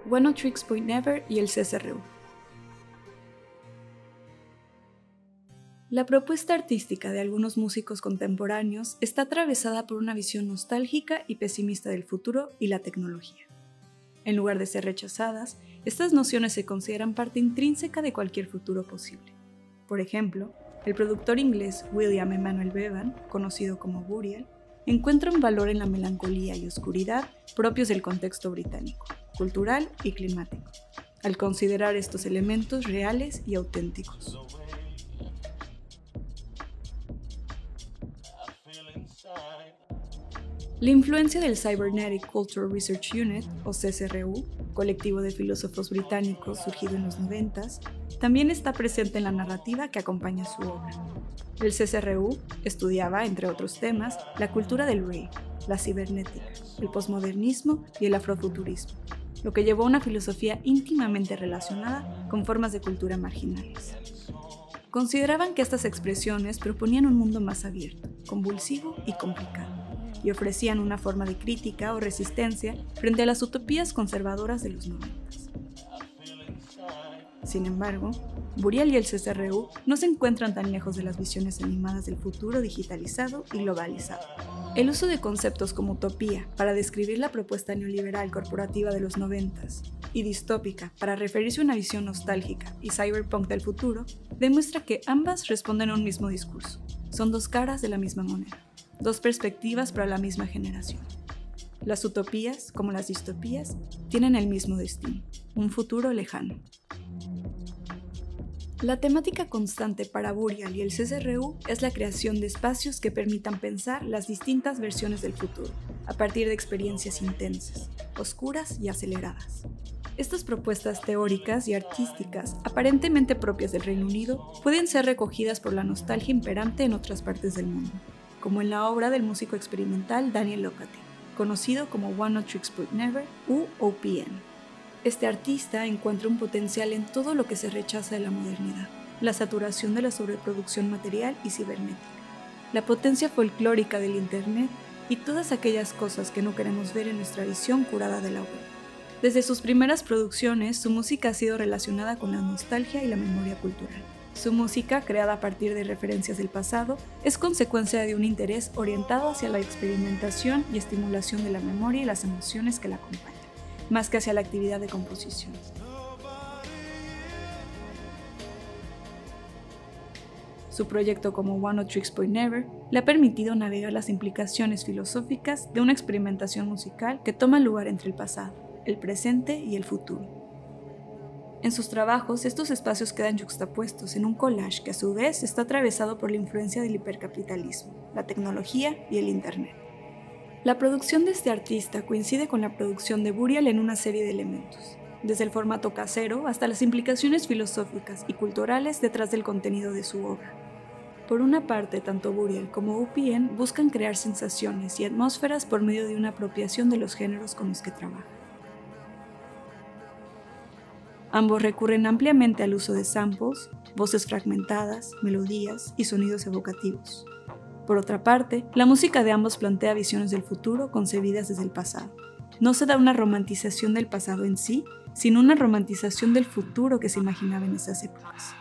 Oneohtrix Point Never y el CSRU. La propuesta artística de algunos músicos contemporáneos está atravesada por una visión nostálgica y pesimista del futuro y la tecnología. En lugar de ser rechazadas, estas nociones se consideran parte intrínseca de cualquier futuro posible. Por ejemplo, el productor inglés William Emanuel Bevan, conocido como Burial, encuentra un valor en la melancolía y oscuridad propios del contexto británico, cultural y climático, al considerar estos elementos reales y auténticos. La influencia del Cybernetic Cultural Research Unit, o CSRU, colectivo de filósofos británicos surgido en los 90s, también está presente en la narrativa que acompaña su obra. El CSRU estudiaba, entre otros temas, la cultura del rave, la cibernética, el posmodernismo y el afrofuturismo, lo que llevó a una filosofía íntimamente relacionada con formas de cultura marginales. Consideraban que estas expresiones proponían un mundo más abierto, convulsivo y complicado, y ofrecían una forma de crítica o resistencia frente a las utopías conservadoras de los 90. Sin embargo, Burial y el CSRU no se encuentran tan lejos de las visiones animadas del futuro digitalizado y globalizado. El uso de conceptos como utopía para describir la propuesta neoliberal corporativa de los 90s y distópica para referirse a una visión nostálgica y cyberpunk del futuro demuestra que ambas responden a un mismo discurso. Son dos caras de la misma moneda, dos perspectivas para la misma generación. Las utopías, como las distopías, tienen el mismo destino, un futuro lejano. La temática constante para Burial y el CSRU es la creación de espacios que permitan pensar las distintas versiones del futuro, a partir de experiencias intensas, oscuras y aceleradas. Estas propuestas teóricas y artísticas, aparentemente propias del Reino Unido, pueden ser recogidas por la nostalgia imperante en otras partes del mundo, como en la obra del músico experimental Daniel Locati, conocido como Oneohtrix Point Never u OPN. Este artista encuentra un potencial en todo lo que se rechaza de la modernidad, la saturación de la sobreproducción material y cibernética, la potencia folclórica del Internet y todas aquellas cosas que no queremos ver en nuestra visión curada de la web. Desde sus primeras producciones, su música ha sido relacionada con la nostalgia y la memoria cultural. Su música, creada a partir de referencias del pasado, es consecuencia de un interés orientado hacia la experimentación y estimulación de la memoria y las emociones que la acompañan, más que hacia la actividad de composición. Su proyecto como Oneohtrix Point Never le ha permitido navegar las implicaciones filosóficas de una experimentación musical que toma lugar entre el pasado, el presente y el futuro. En sus trabajos, estos espacios quedan yuxtapuestos en un collage que a su vez está atravesado por la influencia del hipercapitalismo, la tecnología y el Internet. La producción de este artista coincide con la producción de Burial en una serie de elementos, desde el formato casero hasta las implicaciones filosóficas y culturales detrás del contenido de su obra. Por una parte, tanto Burial como OPN buscan crear sensaciones y atmósferas por medio de una apropiación de los géneros con los que trabajan. Ambos recurren ampliamente al uso de samples, voces fragmentadas, melodías y sonidos evocativos. Por otra parte, la música de ambos plantea visiones del futuro concebidas desde el pasado. No se da una romantización del pasado en sí, sino una romantización del futuro que se imaginaba en esas épocas.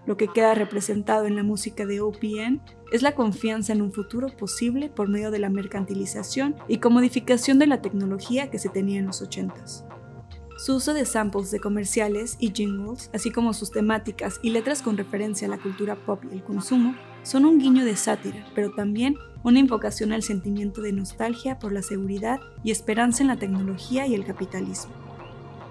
Lo que queda representado en la música de OPN es la confianza en un futuro posible por medio de la mercantilización y comodificación de la tecnología que se tenía en los 80s. Su uso de samples de comerciales y jingles, así como sus temáticas y letras con referencia a la cultura pop y el consumo, son un guiño de sátira, pero también una invocación al sentimiento de nostalgia por la seguridad y esperanza en la tecnología y el capitalismo.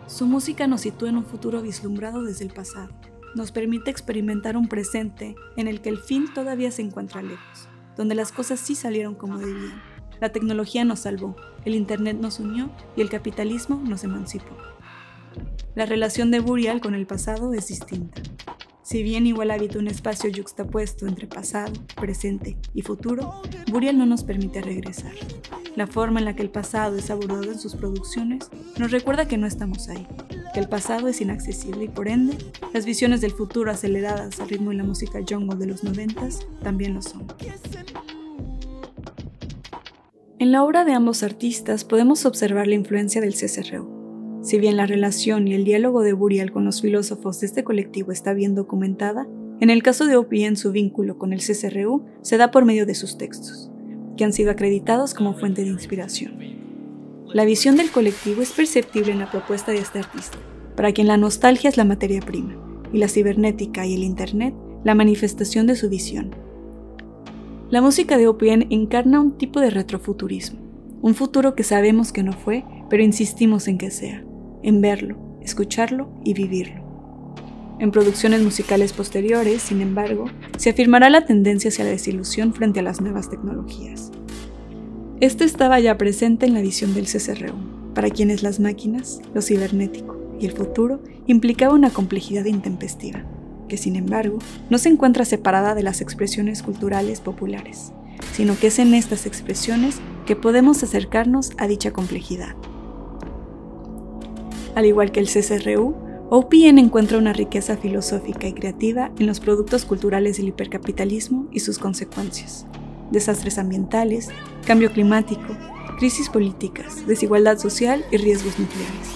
Su música nos sitúa en un futuro vislumbrado desde el pasado. Nos permite experimentar un presente en el que el fin todavía se encuentra lejos, donde las cosas sí salieron como debían. La tecnología nos salvó, el Internet nos unió y el capitalismo nos emancipó. La relación de Burial con el pasado es distinta. Si bien igual habita un espacio yuxtapuesto entre pasado, presente y futuro, Burial no nos permite regresar. La forma en la que el pasado es abordado en sus producciones nos recuerda que no estamos ahí, que el pasado es inaccesible y por ende, las visiones del futuro aceleradas al ritmo de la música jungle de los 90s también lo son. En la obra de ambos artistas podemos observar la influencia del CSRU. Si bien la relación y el diálogo de Burial con los filósofos de este colectivo está bien documentada, en el caso de OPN su vínculo con el CCRU se da por medio de sus textos, que han sido acreditados como fuente de inspiración. La visión del colectivo es perceptible en la propuesta de este artista, para quien la nostalgia es la materia prima, y la cibernética y el Internet la manifestación de su visión. La música de OPN encarna un tipo de retrofuturismo, un futuro que sabemos que no fue, pero insistimos en que sea, en verlo, escucharlo y vivirlo. En producciones musicales posteriores, sin embargo, se afirmará la tendencia hacia la desilusión frente a las nuevas tecnologías. Esto estaba ya presente en la visión del CCRU, para quienes las máquinas, lo cibernético y el futuro implicaba una complejidad intempestiva, que sin embargo no se encuentra separada de las expresiones culturales populares, sino que es en estas expresiones que podemos acercarnos a dicha complejidad. Al igual que el CCRU, OPN encuentra una riqueza filosófica y creativa en los productos culturales del hipercapitalismo y sus consecuencias: desastres ambientales, cambio climático, crisis políticas, desigualdad social y riesgos nucleares.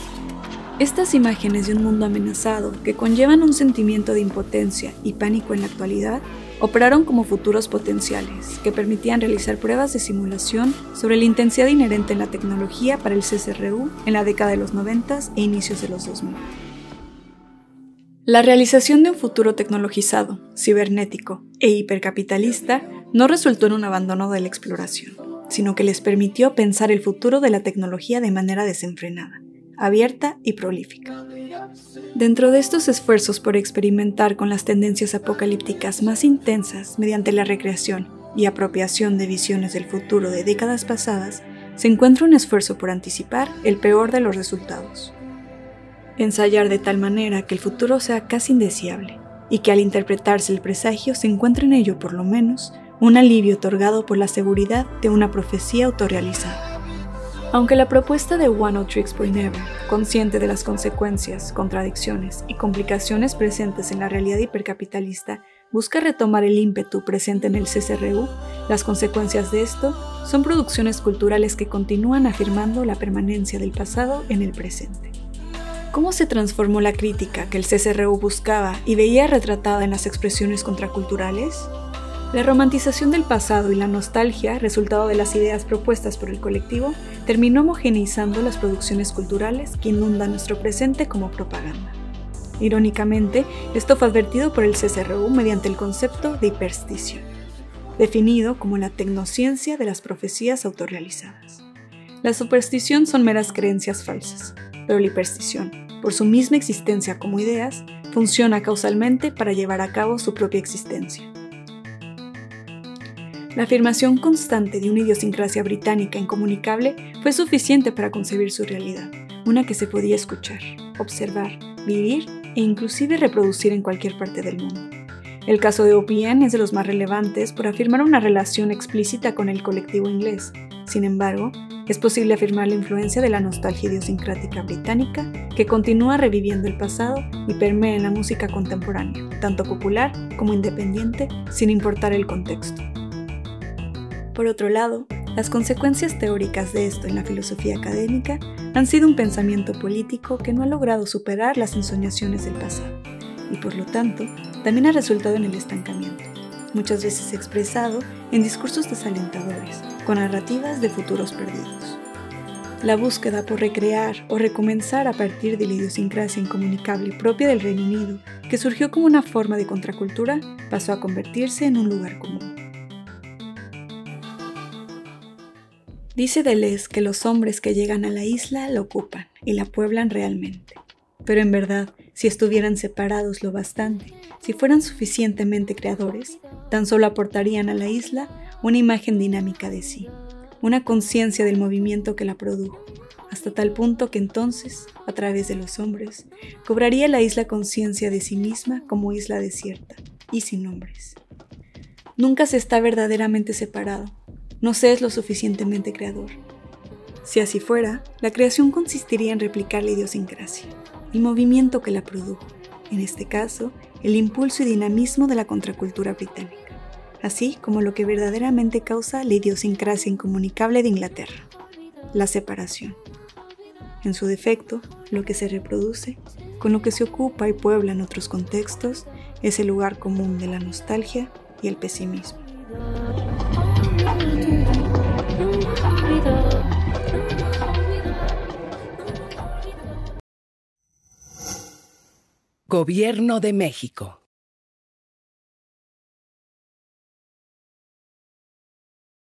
Estas imágenes de un mundo amenazado, que conllevan un sentimiento de impotencia y pánico en la actualidad, operaron como futuros potenciales que permitían realizar pruebas de simulación sobre la intensidad inherente en la tecnología para el CCRU en la década de los 90 e inicios de los 2000. La realización de un futuro tecnologizado, cibernético e hipercapitalista no resultó en un abandono de la exploración, sino que les permitió pensar el futuro de la tecnología de manera desenfrenada, abierta y prolífica. Dentro de estos esfuerzos por experimentar con las tendencias apocalípticas más intensas mediante la recreación y apropiación de visiones del futuro de décadas pasadas, se encuentra un esfuerzo por anticipar el peor de los resultados. Ensayar de tal manera que el futuro sea casi indeseable, y que al interpretarse el presagio se encuentre en ello por lo menos un alivio otorgado por la seguridad de una profecía autorrealizada. Aunque la propuesta de One Old Tricks Boy Never, consciente de las consecuencias, contradicciones y complicaciones presentes en la realidad hipercapitalista, busca retomar el ímpetu presente en el CCRU, las consecuencias de esto son producciones culturales que continúan afirmando la permanencia del pasado en el presente. ¿Cómo se transformó la crítica que el CCRU buscaba y veía retratada en las expresiones contraculturales? La romantización del pasado y la nostalgia, resultado de las ideas propuestas por el colectivo, terminó homogeneizando las producciones culturales que inundan nuestro presente como propaganda. Irónicamente, esto fue advertido por el CCRU mediante el concepto de hiperstición, definido como la tecnociencia de las profecías autorrealizadas. La superstición son meras creencias falsas, pero la hiperstición, por su misma existencia como ideas, funciona causalmente para llevar a cabo su propia existencia. La afirmación constante de una idiosincrasia británica incomunicable fue suficiente para concebir su realidad, una que se podía escuchar, observar, vivir e inclusive reproducir en cualquier parte del mundo. El caso de OPN es de los más relevantes por afirmar una relación explícita con el colectivo inglés. Sin embargo, es posible afirmar la influencia de la nostalgia idiosincrática británica que continúa reviviendo el pasado y permea en la música contemporánea, tanto popular como independiente, sin importar el contexto. Por otro lado, las consecuencias teóricas de esto en la filosofía académica han sido un pensamiento político que no ha logrado superar las ensoñaciones del pasado, y por lo tanto, también ha resultado en el estancamiento, muchas veces expresado en discursos desalentadores, con narrativas de futuros perdidos. La búsqueda por recrear o recomenzar a partir de la idiosincrasia incomunicable propia del Reino Unido, que surgió como una forma de contracultura, pasó a convertirse en un lugar común. Dice Deleuze que los hombres que llegan a la isla la ocupan y la pueblan realmente. Pero en verdad, si estuvieran separados lo bastante, si fueran suficientemente creadores, tan solo aportarían a la isla una imagen dinámica de sí, una conciencia del movimiento que la produjo, hasta tal punto que entonces, a través de los hombres, cobraría la isla conciencia de sí misma como isla desierta y sin hombres. Nunca se está verdaderamente separado. No se es lo suficientemente creador. Si así fuera, la creación consistiría en replicar la idiosincrasia, el movimiento que la produjo, en este caso, el impulso y dinamismo de la contracultura británica, así como lo que verdaderamente causa la idiosincrasia incomunicable de Inglaterra, la separación. En su defecto, lo que se reproduce, con lo que se ocupa y puebla en otros contextos, es el lugar común de la nostalgia y el pesimismo. Gobierno de México.